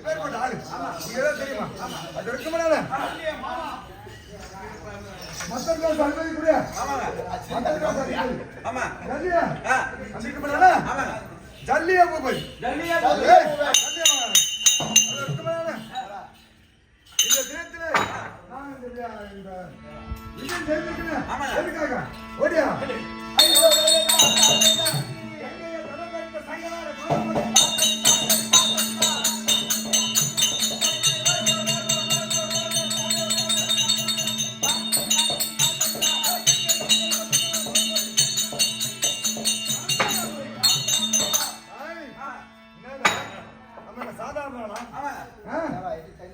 எப்பேற்பட்ட ஆளு நீங்க தெரியுமா? அது இருக்குமாடா மத்தர்கள் சர்வதி கூட மத்தர்கள் சர்வதி ஆமா ஜல்லியா அன்னைக்கு பண்ணல ஆமா ஜல்லியா போய் ஜல்லியா போய் ஜல்லியா அது இருக்குமாடா இந்த தினத்திலே நான் இந்த இது தெரிஞ்சுக்கணும் ஆமா எதுக்காக ஓடியா ஐயோ எங்கேயே தொடர்ந்த சங்கரார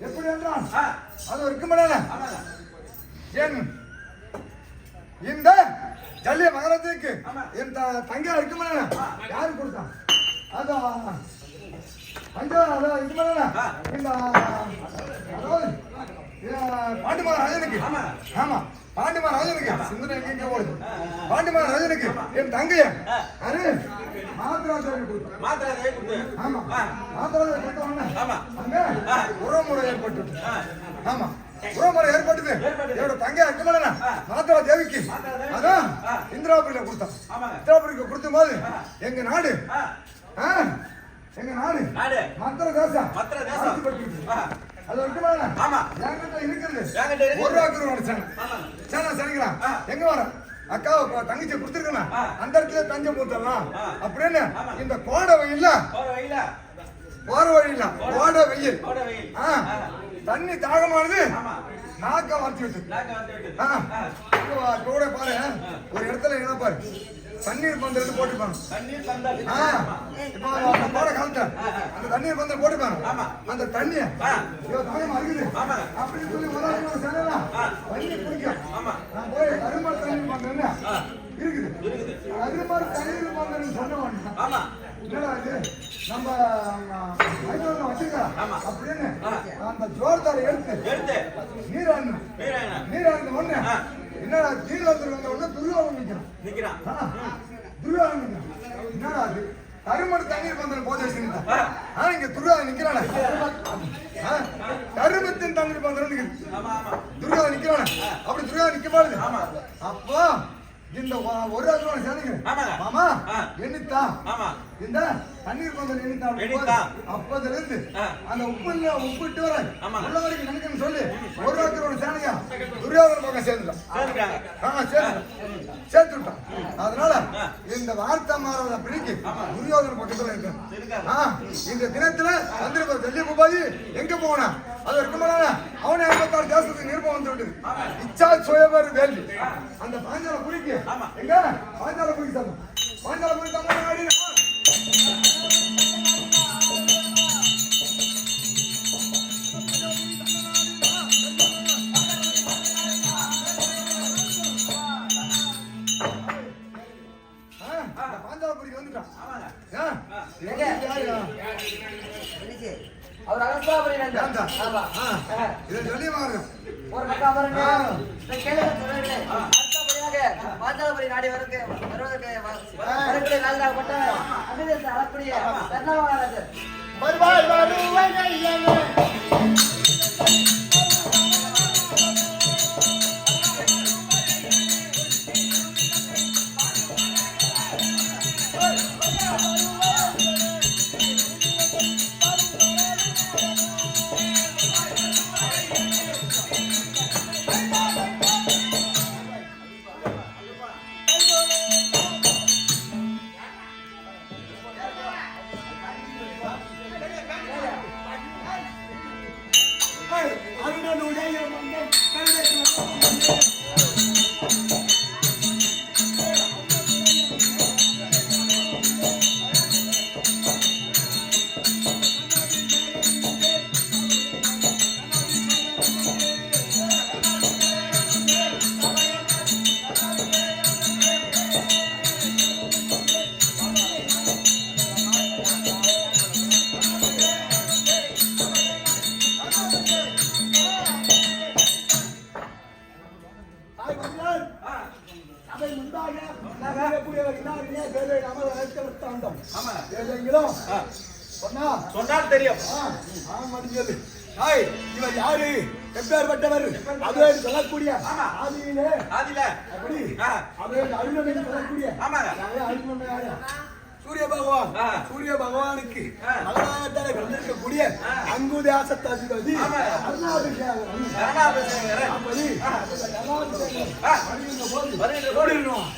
எப்படி என்றான் அது இருக்குமாடா என் இந்த ஜல்லிய மகாராஜுக்கு என் தங்க இருக்குமாடா யாரு கொடுத்தான் அதான் அதான் இருக்குமாடா இந்த பாண்டி மகாராஜனுக்கு ஆமா பாண்டி மகாராஜனுக்கு சிந்தனை எங்க போடுது பாண்டி மகாராஜனுக்கு என் தங்கைய அது மாத்திராஜாவை கொடுத்து ஆமா மாத்திராஜாவை கொடுத்தவொடனே அங்க உறவுமுறை ஏற்பட்டு ஆமா உறவுமுறை ஏற்பட்டது என்னோட தங்கையா இருக்குமாடா மாத்திரா தேவிக்கு அதான் இந்திராபுரியில கொடுத்தான் இந்திராபுரிக்கு கொடுத்தும் போது எங்க நாடு மத்திர தேசம் அது இருக்குமாடா ஆமா என்கிட்ட இருக்கிறது ஒரு ரூபாய்க்கு சேனா சரிங்களா எங்க வர அக்கா தங்கச்சி கொடுத்துருக்கா அந்த இடத்துல தஞ்சம் ஊத்தலாம் அப்படின்னு இந்த கோடை வெயில்ல போற வழியில கோடை வெயில் தண்ணி தாகமானது நாக்க வார்த்தி விட்டு கூட பாரு ஒரு இடத்துல என்ன பாரு தண்ணீர் பந்தல் போட்டுப்பாங்க இப்போ போட காலத்தை அந்த தண்ணீர் பந்தல் போட்டுப்பாங்க அந்த தண்ணிய தாகமா இருக்குது அப்படின்னு சொல்லி சொல்லலாம் தண்ணி குடிக்க நான் போய் கருமல் தண்ணீர் பந்தல் இருக்குது கருமல் தண்ணீர் பந்தல் சொன்ன என்னடா இது நம்ம வச்சுக்கலாம் அப்படின்னு அந்த ஜோர்தாரை எடுத்து நீராடின ஒண்ணு என்னடா தீர்வு வந்த உடனே துருவாவன் நிக்கிறான் என்னடா அது கருமடு தண்ணீர் பந்தல் போட்டு வச்சிருந்தா இங்க துருவாவை நிக்கிறான கருமத்தின் தண்ணீர் பந்தல் துருவாவை நிக்கிறான அப்படி துருவாவை நிக்க பாருது அப்போ இந்த ஒரு ரூபாய் சேர்ந்துங்க மாமா எண்ணித்தான் இந்த தண்ணீர் பந்தல் எண்ணித்தான் அப்பதுல இருந்து அந்த உப்பு இட்டு வர உள்ள வரைக்கும் நினைக்கணும் சொல்லி ஒரு ரூபாய் சேனையா துரியோதன பக்கம் சேர்த்து விட்டான் அதனால இந்த வார்த்தை மாறத பிரிக்கு துரியோதன பக்கத்துல இருக்கு இந்த தினத்துல வந்திருப்ப வெள்ளி பூபாதி எங்க போனா அது இருக்குமாடா அவனை 56 தேசத்துக்கு நிருபம் வந்து விட்டது இச்சா சுயவர் வேள்வி அந்த பாஞ்சால குடிக்கு எங்க பாஞ்சால குடிக்கு பாஞ்சால குடிக்கு பாஞ்சாலபுரிக்கு வந்துட்டான் அவர் அகஸ்தாபுரி இதை சொல்லி வாங்க ஒரு பக்கம் பாருங்க பாஞ்சாலபுரி நாடி வருவதற்கு நாளாகப்பட்ட அமிர்தத்தை அளக்கூடிய தர்ணவாளர் வருவாய் சொன்னால் தெரியும். சொல்லு. ஹாய், இவர் யாரு? எப்பேற்பட்டவர்? அதுவே சொல்லக்கூடிய ஆதியில அப்படி அதுவே அருணன் சொல்லக்கூடிய அருணன் யாரு? சூரிய பகவான். சூரிய பகவானுக்கு மகனாகத்தாலே பிறந்திருக்கக்கூடிய அங்குதாசத்தாதிபதி கருணாபிஷேகரன். அப்படி வருகிறோம்.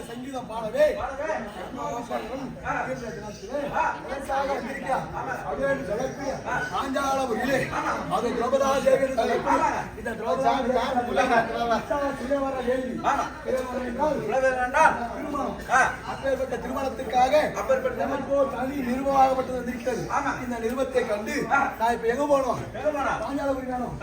சங்கீதம் பாடவே பாஞ்சாலபுரியிலே அது திரௌபதா தேவி இந்த திரௌபதா அப்பேற்பட்ட திருமணத்திற்காக தனி நிறுவனமாகப்பட்டது இருக்கிறது. இந்த நிறுவனத்தை கண்டு நான் இப்ப எங்க போனோம்? பாஞ்சாலபுரி வேணும்.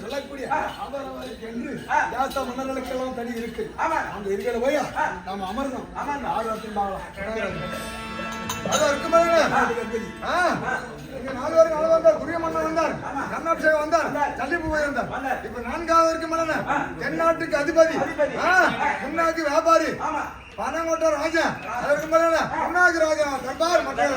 சொல்லக்கூடிய என்று ஜாஸ்த மன்னர்களுக்கெல்லாம் தனி இருக்கு. அங்க இருக்கிற போய் நாம அமர்ந்தோம். குரிய மன்னன் வந்தார், கர்ணாபிஷேகம் வந்தார், சல்லிப்பு வந்தார். இப்ப நான்காவது இருக்கு மன்னன் தென்னாட்டுக்கு அதிபதி, முன்னாக்கு வியாபாரி, பணங்கோட்ட ராஜா. அதற்கு மன்னன் முன்னாக்கு ராஜா தர்பார் மற்ற